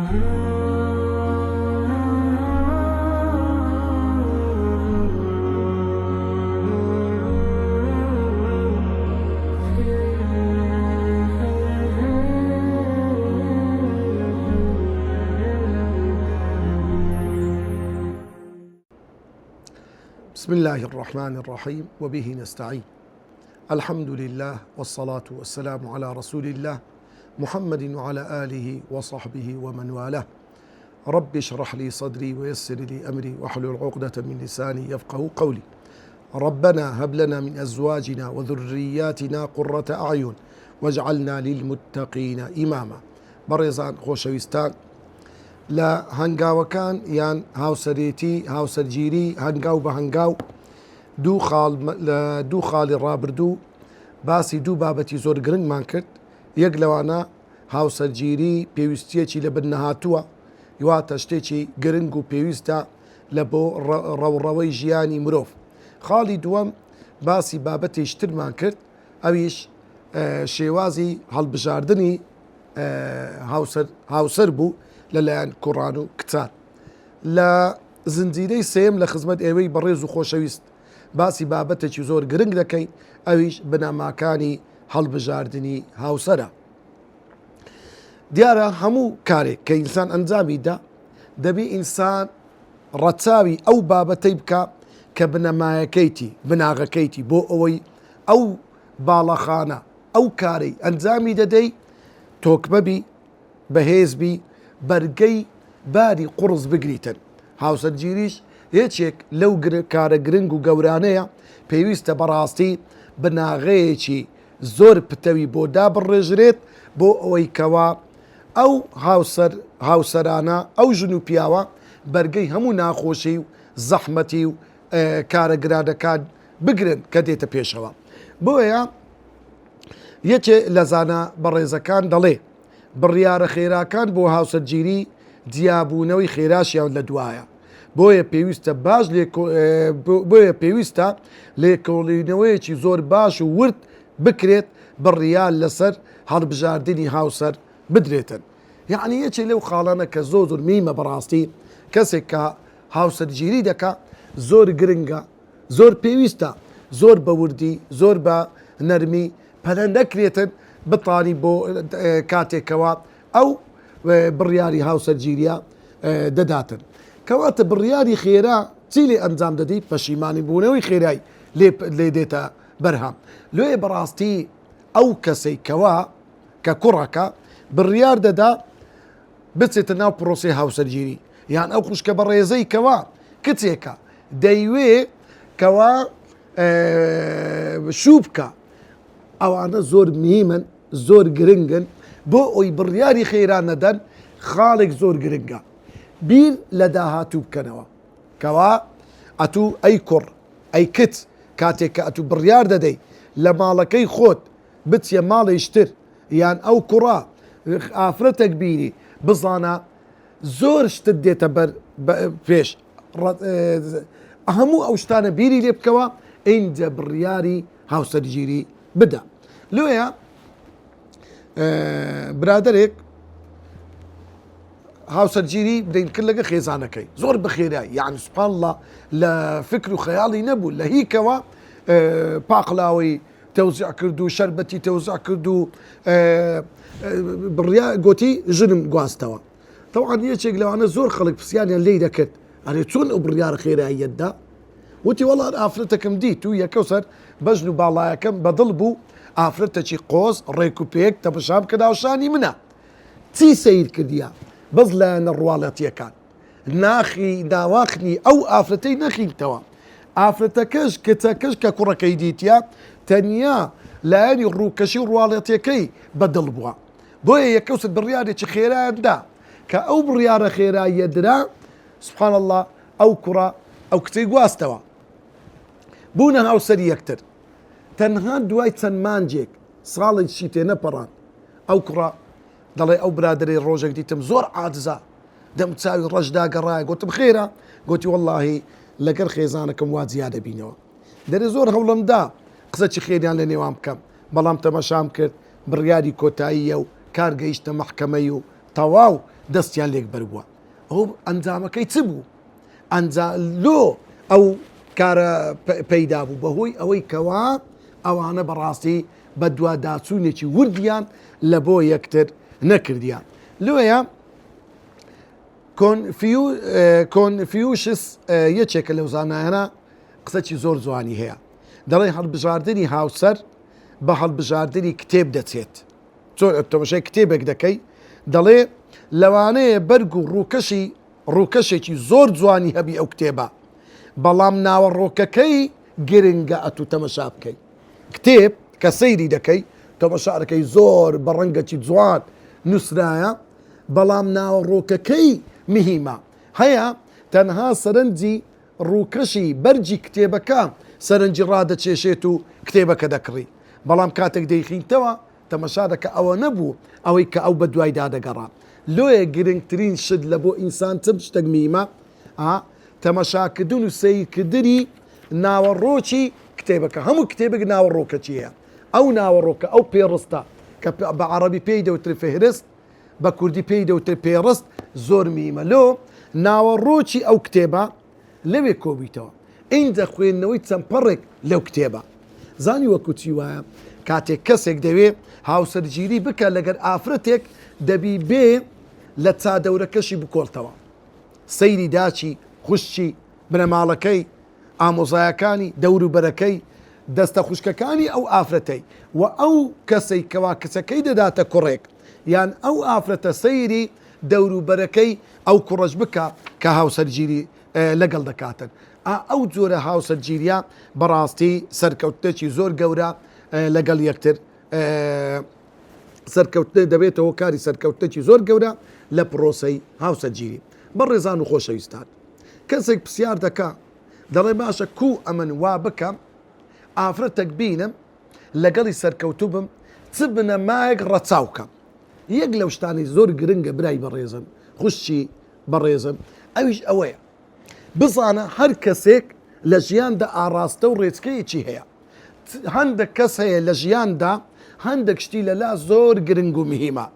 بسم الله الرحمن الرحيم وبه نستعين. الحمد لله والصلاة والسلام على رسول الله محمد وعلى آله وصحبه ومن والاه. رب اشرح لي صدري ويسر لي أمري واحلل عقدة من لساني يفقه قولي. ربنا هب لنا من أزواجنا وذرياتنا قرة أعين واجعلنا للمتقين إماما. برزان خوشويستان لا هنگاوەکان یان هاوسەرێتی هاوسەرگیری هەنگاو بە هەنگاو دوو خاڵی ڕابردوو باسی دوو بابەتی زۆر گرنگمان کرد. یەک لەوانە هاوسەرگیری پێویستیەکی لە بنەهاتووە، واتە شتێکی گرنگ و پێویستە لە بۆ ڕەوڕەوەی ژیانی مرۆڤ. خاڵی دووەم باسی بابەتێکی ترمان کرد، ئەویش شێوازی هەڵبژاردننی هاوسەر بوو لەلایەن کوڕان و کچان. لە زنجیرەی سێم لە خزمەت ئێوەی بەڕێز و خۆشەویست باسی بابەتێکی زۆر گرنگ دەکەین، ئەویش بنەماکانی هەڵبژاردننی هاوسەرە. دیارە هەموو کارێک کە ئینسان ئەنجامیدا دەبێ ئینسان ڕەچاوی ئەو بابەتەی بکە کە بنەمایەکەیتی بناغەکەیتی بۆ ئەوەی ئەو باڵەخانە ئەو کارەی ئەنجامی دەدەی تۆکمەبی بەهێزبی بەرگەی باری قوڕز بگریتن. هاوسەرگیریش هیچێک لەو کارە گرنگ و گەورانەیە پێویستە بەڕاستی بناغەیەکی زۆر پتەوی بۆ دابڕێژرێت بۆ ئەوەی کەوا ئەو هاوسەرانە ئەو ژن و پیاوە بەرگەی هەموو ناخۆشی و زەحمەتی و کارە گرانەکان بگرن کە دێتە پێشەوە. بۆیە یەکێ لە زانە بەڕێزەکان دەڵێ بڕیارە خێراکان بۆ هاوسەرگیری دیابوونەوەی خێراشیان لە دوایە. بۆیە پێویستە لێکۆڵینەوەیەکی زۆر باش و ورد بکرێت بڕیار لەسەر هەڵبژاردننی هاوسەر بدرێتن. یعنی یەکێ لەو خاڵانە کە زۆر میمە بەڕاستی کەسێک کە هاوسەرگیری دەکا زۆر گرنگە، زۆر پێویستە، زۆر بە وردی زۆر بە نەرمی پەلە نەکرێتن بتانی بۆ کاتێکەوە ئەو بڕیاری هاوسەرگیریە دەداتن. کەواتە بڕیاری خێرا چی لێ ئەنجام دەدەیت؟ پەشیمانی بوونەوەی خێرایی لێ دێتە بەرهەم. لێ بەڕاستی ئەو کەسەی کەوا کە کوڕەکە بڕیار دەدا بچێتە ناو پرۆسی هاوسەرگیری، یان ئەو خوشکە بەڕێزەی کەوا کچێکە دەیوێ کەوا شوو بکە، ئەوانە زۆر مهمن، زۆر گرنگن بۆ ئەوی بڕیاری خێران نەدەن. خاڵێک زۆر گرنگە بیر لە داهاتوو بکەنەوە کەوا ئەتوو ئەی کوڕ ئەی کت کاتێک کە ئەتوو بڕیار دەدەی لە ماڵەکەی خۆت بچیە ماڵیشتر یان ئەو کوڕا ئافرەتێک بینی بزانە زۆر شتت دێتە پێش، هەموو ئەو شتانە بیری لێ بکەوە ئینجا بڕیاری هاوسەرگیری بدە. لێیە برادرێک هاوسەرگیری بدەین کرد لەگە خێزانەکەی زۆر بەخێرایی، یعنی سوبحان الله لە فکر و خەیاڵی نەبوو، لە هیکەوە پاقلاوی تەوزیع کرد و شەربەتی تەوزیع کرد و بڕیا گوتی ژنم گواستەوە. طبعا یەکێک لەوانە زۆر خەڵک پرسیانیان لێی دەکرد، ئەرێ چۆن ئەو بڕیارە خێراییەتدا؟ وتی وەڵا ئافرەتەکەم دیت و یەکەوسەر بەژن و باڵایەکەم بەدڵ بوو ئافرەتەکی قۆز ڕێک و پێک تەمەشام کە داوشانی منە. چی سەیر کردیە؟ بەس لایەنە ڕواڵەتیەکان ناخی ناواخنی ئەو ئافرەتەی نەخینتەوە. ئافرەتەکەش کچەکەش کە کوڕەکەی دیتە تەنیا لایەنی ڕووکەشی ڕواڵەتیەکەی بەدڵ بووە. بۆیە یەکەوسەر بڕیارێکی خێرایاندا کە ئەو بڕیارە خێراییە درا سبحان الله ئەو کوڕە ئەو کچەی گواستەوە بوونە هاوسەری یەکتر. تەنها دوای چەند مانجێک ساڵێکی تێ نەپەڕان ئەو کوڕە دەڵێ ئەو برادەرەی ڕۆژێک دیتم زۆر عاجزە، دەم چاوی ڕەشدا گەڕایە، گوتم خێرە؟ گوتی وەڵڵاهی لەگەر خێزانەکەم وا زیادە بینەوە، دەرێ زۆر هەوڵمدا قسەی خێریان لە نێوان بکەم، بەڵام تەمەشام کرد بڕیاری کۆتاییە و کار گەیشتە مەحکەمەی و تەواو دەستیان لێک بەربووە ئەو ئەنجامەکەی چ بوو لۆ ئەو کارە پەیدا بوو بەهۆی ئەوەی کەوا ئەوانە بەڕاستی بە دوواداچوونێکی وردیان لە بۆ یەکتر نەکردیان لۆیە کۆنفیوشس یەکێکە لەو زانایانە قسەی زۆر جوانی هەیە دەڵێ هەڵبژاردننی هاوسەر بە هەڵبژاردننی کتێب دەچێت چۆن تەماشای کتێبێک دەکەی دەڵێ لەوانەیە بەرگ و ڕووکەشێکی زۆر جوانی هەبی ئەو کتێبە بەڵام ناوەڕۆکەکەی گرنگە ئەتو تەمەشا بکەی کتێب کە سەیری دەکەی تەمەشارەکەی زۆر بە ڕەنگەکی جوان نووسرایە بەڵام ناوەڕۆکەکەی مهمە هەیە تەنها سەرنجی ڕووکەشی بەرجی کتێبەکە سەرنجی ڕادەچێشێت و کتێبەکە دەکڕی بەڵام کاتێک دەیخینتەوە تەمەشا دەکە ئەوە نەبوو ئەوەی کە ئەو بە دوایدا دەگەڕا لۆیە گرنگترین شت لە بۆ ئینسان چ شتێک میمە تەمەشاکردن و سەیرکردنی ناوەڕۆکی کتێبەکە هەموو کتێبێک ناوەڕۆکە چیە ئەو ناوەڕۆکە ئەو پێڕستە کە بە عەرەبی پێی دەوتر فهرست بە کوردی پێی دەوتر پێڕست زۆر میمە لۆ ناوەڕۆکی ئەو کتێبە لەوێ کۆبیتەوە ئینجا خوێندنەوەی چەمپەڕێک لەو کتێبە زانی وەکو چی وایە کاتێک کەسێک دەوێت هاوسەرگیری بکە لەگەر ئافرەتێک دەبی بێ لە چادەورەکەشی بکۆڵتەوە سەیری داچی خوشتی بنەماڵەکەی ئامۆزایەکانی دەوروبەرەکەی دەستە خوشکەکانی ئەو ئافرەتەی و ئەو کەسەی کەوا کەسەکەی دەداتە کوڕێک یان ئەو ئافرەتە سەیری دەوروبەرەکەی ئەو کوڕەش بکە کە هاوسەرگیری لەگەڵ دەکاتن ئەو جۆرە هاوسەرگیریە بەڕاستی سەرکەوتنێکی زۆر گەورە لەگەڵ یەکتر سەرکەوتنە دەبێتەوە کاری سەرکەوتنێکی زۆر گەورە لە پرۆسەی هاوسەرگیری بەڕێزان و خۆشەویستان کەسێک پرسیار دەکا دەڵێ باشە کوو ئەمن وا بکەم ئافرەتێک بینم لەگەڵی سەرکەوتوو بم چ بنەمایەک ڕەچاوکەم یەک لەو شتانی زۆر گرنگە برای بەڕێزم خوشتی بەڕێزم ئەویش ئەوەیە بزانە هەر کەسێک لە ژیاندا ئاراستە و ڕێچکەیەکی هەیە هەندێک کەس هەیە لە ژیاندا هەندێک شتی لەلا زۆر گرنگ و مهمە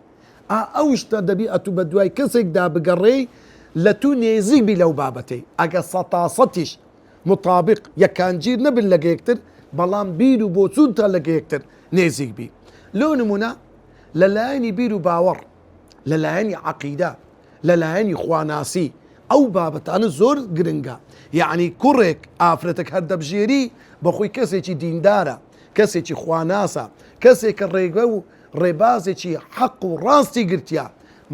ئەو شتە دەبی ئەتوو بە دوای کەسێکدا بگەڕێی لە تو نێزی بی لەو بابەتەی ئەگە سەتاسەتیش مطابق یەکانگیر نەبن لەگە یەکتر بەڵام بیر و بۆچوون تا لەگە یەکتر نێزیک بی لۆ نمونە لەلایەنی بیر و باوەڕ لەلایەنی عەقیدە لەلایەنی خواناسی ئەو بابەتانە زۆر گرنگە یعنی کوڕێک ئافرەتێک هەردەبژێری بەخۆی کەسێکی دیندارە کەسێکی خواناسە کەسێکە ڕێگە و ڕێبازێکی حەق و ڕاستی گرتیا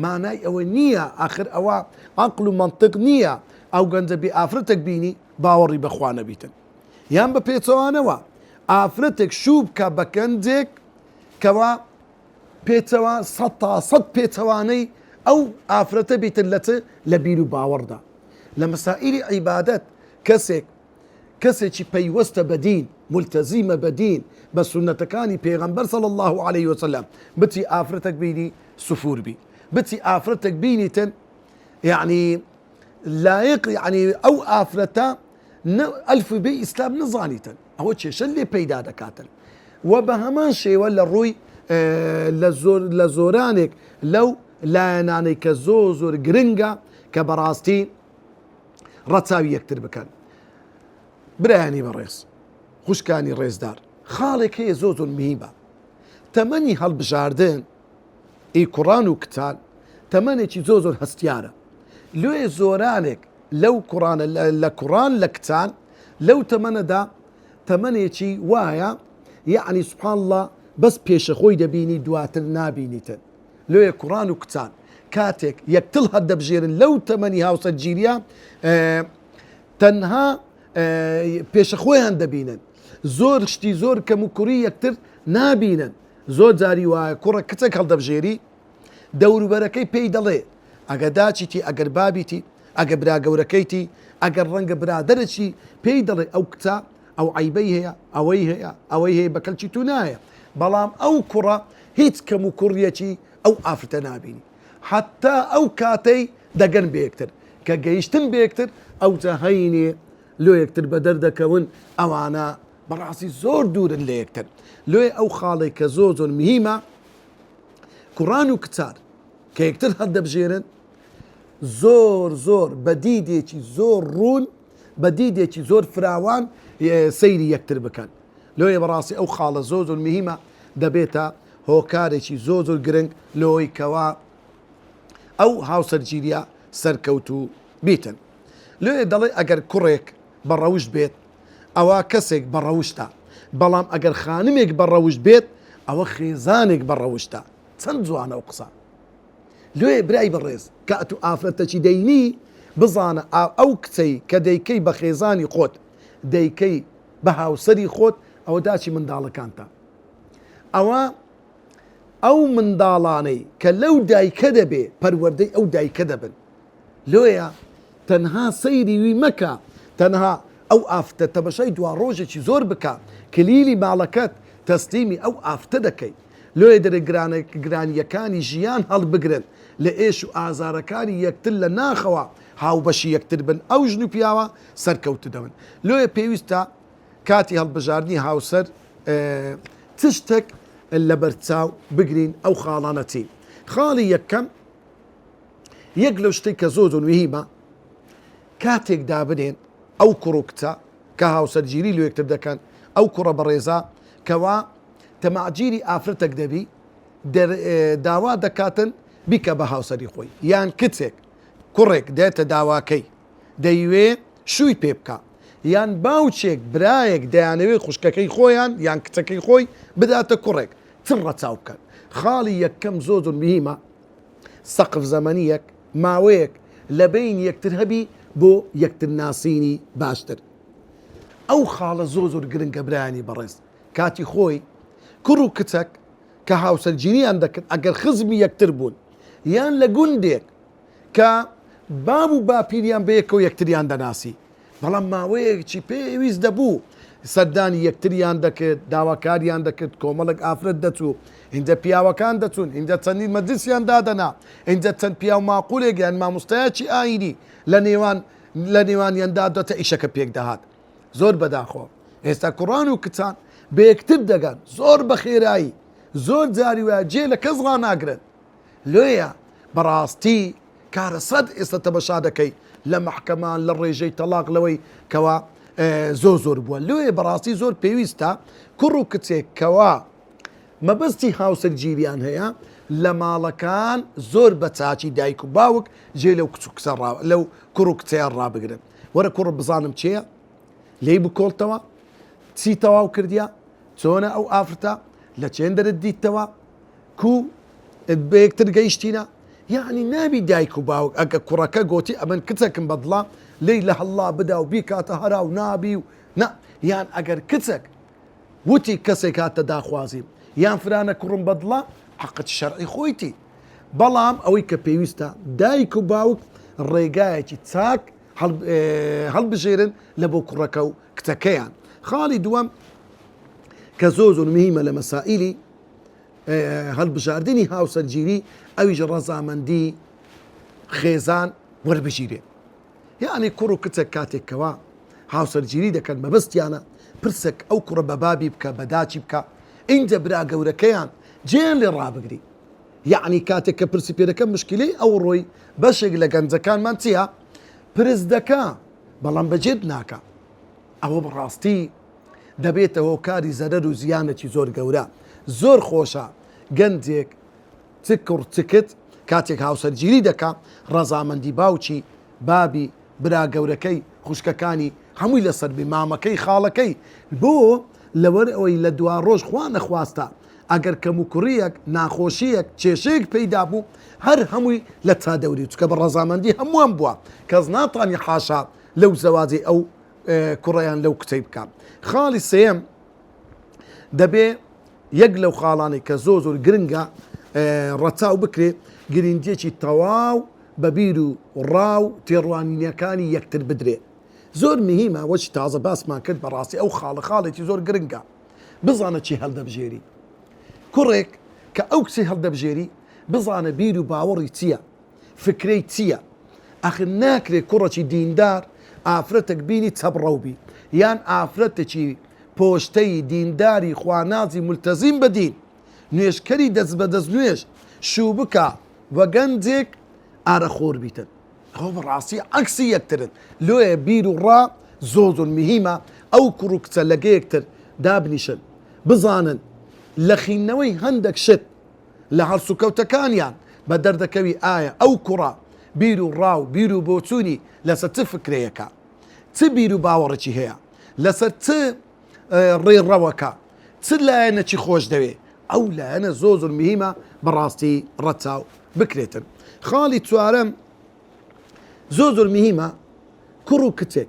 مانای ئەوە نییە ئاخر ئەوە عەقل و منطق نییە ئەو گەنجە بێ ئافرەتێک بینی باوەڕی بەخوا نەبیتن یان بە پێچەوانەوە ئافرەتێک شوو بکە بە گەنجێک کەوا پێچەوە سەد تا سەد پێچەوانەی ئەو ئافرەتە بیتن لە بیر و باوەڕدا لە مەسائیلی عیبادەت کەسێکی پەیوەستە بە دین ملتەزیمە بە دین بە سونەتەکانی پێغەمبەر صلی الله عليه وسلم بتی ئافرەتێک بینی سوفور بی بتی ئافرەتێک بینیتن یعنی لایق یعنی ئەو ئافرەتە ئەلف بێ ئیسلام نزانیتن ئەوە کێشە لێ پەیدا دەکاتن و بە هەمان شێوە لە ڕووی لە زۆرانێک لەو لایەنانەی کە زۆر گرنگە کە بەڕاستی ڕەچاوی یەکتر بکەن برایانی بەڕێز خوشکانی ڕێزدار خاڵێک هەیە زۆر مهمە تەمەنی هەڵبژاردن ئەی کوڕان و کچان تەمەنێکی زۆر هەستیارە لێ زۆرانێک لەو کوڕانە لە کوڕان لە کچان لەو تەمەنەدا تەمەنێکی وایە یعنی سوبحان الله بەس پێشەخۆی دەبینی دواتر نابینیتن لێ کوڕان و کچان کاتێک یەکتڵ هەردەبژێرن لەو تەمەنی هاوسەرگیریە تەنها پێشەخۆیان دەبینن زۆر شتی زۆر کەم و کوڕی یەکتر نابینن زۆر جاری وایە کوڕە کچێک هەڵدەبژێری دەوروبەرەکەی پێی دەڵێ ئەگە داچیتی ئەگەر بابیتی ئەگە برا گەورەکەیتی ئەگەر ڕەنگە برادەرەی پێی دەڵێ ئەو کچە ئەو عیبەی هەیە ئەوەی هەیە بەکەلکی تو نایە بەڵام ئەو کوڕە هیچ کەم و کوڕیەکی ئەو ئافرەتە نابینی حتا ئەو کاتەی دەگەن بەیەکتر کە گەیشتن بەیەکتر ئەو هەینێ لۆ یەکتر بە دەردەکەون ئەوانە بەڕاستی زۆر دوورن لە یەکتر لێ ئەو خاڵێک کە زۆر مهمە کوڕان و کچار کە یەکتر هەڵدەبژێرن زۆر بە دیدێکی زۆر ڕوون بە دیدێکی زۆر فراوان سەیری یەکتر بکەن لۆیە بەڕاستی ئەو خاڵە زۆر مهمە دەبێتە هۆکارێکی زۆر گرنگ لۆی کەوا ئەو هاوسەرگیریە سەرکەوت و بیتن لێ دەڵێ ئەگەر کوڕێک بەڕەوشت بێت ئەوە کەسێک بەڕەوشتە بەڵام ئەگەر خانمێک بەڕەوشت بێت ئەوە خێزانێک بەڕەوشتە چەند جوانە و قسە لێ برای بەڕێز کە ئەتو ئافرەتەکی دەینی بزانە ئەو کچەی کە دەیکەی بە خێزانی خۆت دەیکەی بە هاوسەری خۆت ئەوە داچی منداڵەکانتە ئەو منداڵانەی کە لەو دایکە دەبێ پەروەردەی ئەو دایکە دەبن لۆیە تەنها سەیری وی مەکە تەنها ئەو ئافتە تەمەشای دوا ڕۆژێکی زۆر بکە کلیلی ماڵەکەت تەسلیمی ئەو ئافتە دەکەی لۆیە دەرە گرانیەکانی ژیان هەڵبگرن لە ئێش و ئازارەکانی یەکتر لە ناخەوە هاوبەشی یەکتر بن ئەو ژن و پیاوە سەرکەوت دەبن لۆیە پێویستە کاتی هەڵبژاردننی هاوسەر چ شتێک لە بەرچاو بگرین ئەو خاڵانەتی خاڵی یەکەم یەک لەو شتێک کە زۆر مهمە کاتێک دابنێن ئەو کوڕ و کچە کە هاوسەرگیری لە یەکتر دەکەن ئەو کوڕە بەڕێزە کەوا تەماعگیری ئافرەتێک دەبی داوا دەکاتن بیکە بە هاوسەری خۆی یان کچێک کوڕێک دێتە داواکەی دەیوێ شووی پێ بکە یان باوچێک برایەک دەیانەوێت خوشکەکەی خۆیان یان کچەکەی خۆی بداتە کوڕێک چڕ ڕەچاو بکەن خاڵی یەکەم زۆر مهمە سەقف زەمەنیەک ماوەیەک لە بین یەکتر هەبی بۆ یەکتر ناسینی باشتر ئەو خاڵە زۆر گرنگە برایانی بەڕێز کاتی خۆی کوڕ و کچەک کە هاوسەرگیریان دەکرد ئەگەر خزمی یەکتر بوون یان لە گوندێک کە باب و باپیریان بەیەکەوە یەکتریان دەناسی بەڵام ماوەیەکی پێویست دەبوو سەردانی یەکتریان دەکرد داواکاریان دەکرد کۆمەڵک ئافرەت دەچوو اینجا پیاوەکان دەچوون اینجا چەندین مەجلیسیان دادەنا اینجا چەند پیا و ماقولێک یان مامۆستایەکی ئاینی لە نێوانیاندا دۆتە ئیشەکە پێک دەهات زۆر بەداخۆ ئێستا کوڕان و کچان بە یەکتر دەگەن زۆر بە خێرایی زۆر جاری وایە جێ لە کەس ڕاناگرن لێیە بەڕاستی کارە سەد ئێستا تەمەشا دەکەی لە محکەمان لە ڕێژەی تەلاق لەوەی کەوا زۆر بووە لێیە بەڕاستی زۆر پێویستە کوڕ و کچێک کەوا مەبەستی هاوسەرگیریان هەیە لە ماڵەکان زۆر بە چاچی دایک و باوک جێ لەو لەو کوڕ و کچەیان ڕابگرن وەرە کوڕ بزانم چییە لێی بکۆڵتەوە چی تەواو کردیا چۆنە ئەو ئافرەتە لە چێن دەرت دیتەوە کو بە یەکتر گەیشتینە یعنی نابی دایک و باوک ئەگە کوڕەکە گوتی ئەمن کچەکم بەدڵە لی لە هەڵا بدا و بیکاتە هەرا و نابی و نا یان ئەگەر کچێک وتی کەسێک هاتە داخوازیم یان فرانە کوڕم بەدڵە حەقت شەرعی خۆیتی بەڵام ئەوەی کە پێویستە دایک و باوک ڕێگایەکی چاک هەڵبژێرن لە بۆ کوڕەکە و کچەکەیان خاڵی دووەم کە زۆر مهمە لە مەسائیلی هەڵبژاردننی هاوسەرگیری ئەویش ڕەزامەندی خێزان وەربژیرێ یعنی کوڕ و کچێک کاتێکەوە هاوسەرگیری دەکەن مەبەستیانە پرسێک ئەو کوڕە بە بابی بکە بەداچی بکە اینجا برا گەورەکەیان جێیان لێ ڕابگری یعنی کاتێک کە پرسی پێدەکەم مشکلەی ئەو ڕۆی بەشێک لە گەنجەکانمان چییە پرس دەکا بەڵام بەجێت ناکە ئەوە بڕاستی دەبێتە هۆکاری زەرەر و زیانێکی زۆر گەورە زۆر خۆشە گەنجێک چ کوڕ چکت کاتێک هاوسەرگیری دەکا ڕەزامەندی باوکی بابی برا گەورەکەی خوشکەکانی هەمووی لەسەر بی مامەکەی خاڵەکەی بۆ لەوەر ئەوەی لە دوا ڕۆژ خوا نەخواستە ئەگەر کەم و کوڕیەک ناخۆشیەک کێشەیەک پەیدا بوو هەر هەمووی لە چادەوری چکە بە ڕەزامەندی هەمووان بووە کەس ناتوانانی حاشا لەو زەواجی ئەو کوڕیان لەو کچەی بکەم خاڵی سێم دەبێ یەک لەو خاڵانی کە زۆر گرنگە ڕەچاو بکرێت گرنگێکی تەواو بەبیر و ڕاو تێڕوانینەکانی یەکتر بدرێت زۆر مهمە وەچی تازە باسمان کرد بەڕاستی ئەو خاڵێکی زۆر گرنگە بزانە چی هەڵدەبژێری کوڕێک کە ئەو کچی هەڵدەبژێری بزانە بیر و باوەڕی چییە فکرەی چییە ئەخر ناکرێت کوڕەکی دیندار ئافرەتێک بینی چەبڕەوبی یان ئافرەتێکی پۆشتەی دینداری خوانازی ملتەزیم بەدین نوێشکەری دەست بە دەست نوێش شوو بکە وە گەنجێک ئارەخۆر بیتن هو براسي عكسي يكترن لو يبيرو را زوزو مهمة أو كروكتا لقي يكتر دابنيشن بزانن لخينوي هندك شت لهرسو كوتكانيان بدر دكوي آية أو كرة بيرو راو بيرو بوتوني لستفكريكا تبيرو باورتي هي لست ري روكا تلا أنا تشي خوش دوي أو لا أنا زوزو المهمة براستي رتاو بكريتن خالي توارم زوزو المهمة كروكتك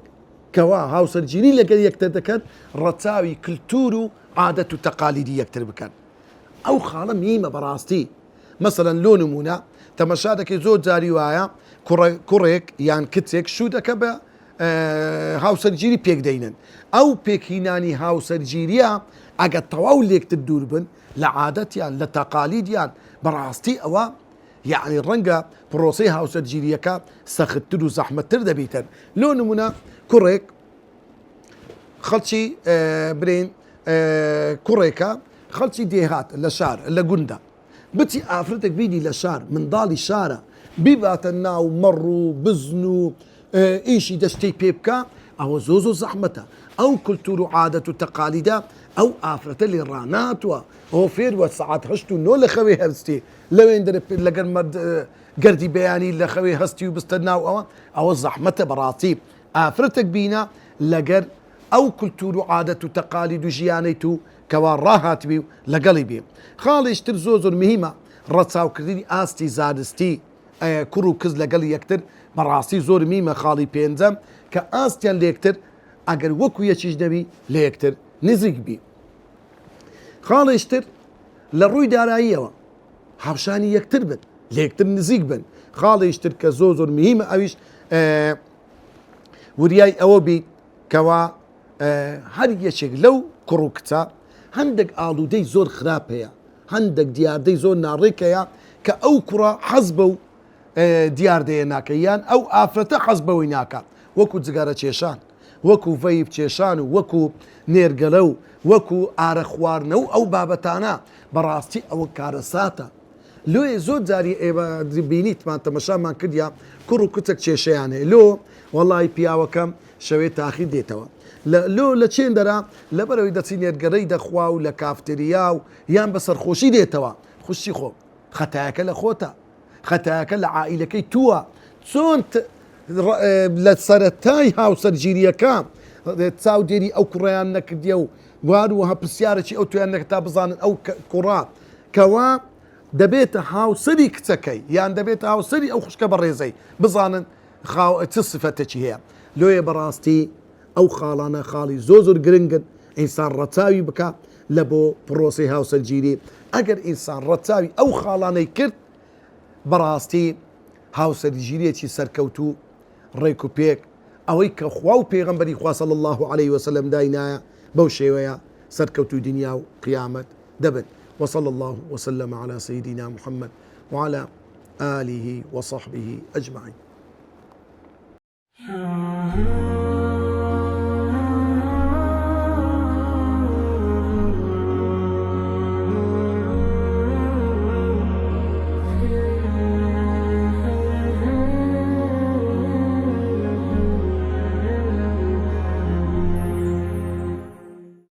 كوا هاوسر جيني لقد يكتر رتاوي كلتورو عادة تقاليدية يكتر بكن أو خالة مهمة براستي مثلا لو نمونا تمشادك زود زاري وايا كوريك يعني كتك شو دكبا هاوسر جيري بيك دينن أو بيك هيناني هاوسر جيريا أجا طواول ليك تدوربن لعادات يعني لتقاليد يعني براستي أو يعني الرنجة بروسي هاوسر جيريكا سختلو زحمة ترد بيتن لو نمونا كوريك خلشي برين كوريكا خلشي ديهات لشار لجندا بتي افرتك بيدي لشار من ضالي الشارع بيباتنا ومروا بزنوا ايشي دشتي بيبكا او زوزو زحمتها او كلتورو عادة تقاليدا او افرت اللي رانات او فير وساعات هشتو نو لخوي هستي لو يندر لقن مد قردي بياني لخوي هستي وبستناو او زحمتها براتيب افرتك بينا لقر او كلتورو عادة تقاليد جيانيتو كوارراهات بيو لقلبي خالي اشتر زوزو المهمة رتساو كرديني آستي زادستي كرو كز لقلي يكتر براسي زور ميمة خالي بينزم كآستيان ليكتر اگر وكو يشيش دبي ليكتر نزيق بي خالي اشتر للروي دارائية حبشاني يكتر بن ليكتر نزيق بن خالي اشتر كزوزو المهمة اويش ورياي اوبي كوا هر يشيق لو كروكتا هندك آلودي زور خراب هيا هندك ديار دي زور ناريك هيا كأو كرة حزبو ديار دي ناكيان أو آفرتا حزبو ناكا وكو زقارة تشيشان وكو فيب تشيشان وكو نيرقلو وكو آرخوارنو أو بابتانا براستي أو كارساتا لو زود زاري ايبا بينيت ما تمشى ما كديا كرو كتك تشيشياني لو والله بياوكم شوي تاخي ديتوا لو لچين درا لبرو دتين يرقري دخوا ولا كافتريا يان بسر خوشي ديتوا خوشي خو خطاك لخوتا خطاك لعائلكي توا صونت لسرتاي هاوسر جيريا كام تساو ديري او كريان نك ديو وارو هبسيارتي او تو انك تابزان او كرات كوا دبيت هاوسري كتكي يعني دبيت هاوسري او خشك بريزي بزان خاو تصفتك هي لو يا براستي او خالانا خالي زوزر جرينجن انسان رتاوي بكا لبو بروسي هاوس الجيري اگر انسان رتاوي او خالانا كرت براستي هاوس الجيري تشي سركوتو ريكو بيك اويك خواو بيغمبري خوا صلى الله عليه وسلم داينا بوشيويا سركوتو دنيا وقيامة دبن وصلى الله وسلم على سيدنا محمد وعلى آله وصحبه أجمعين.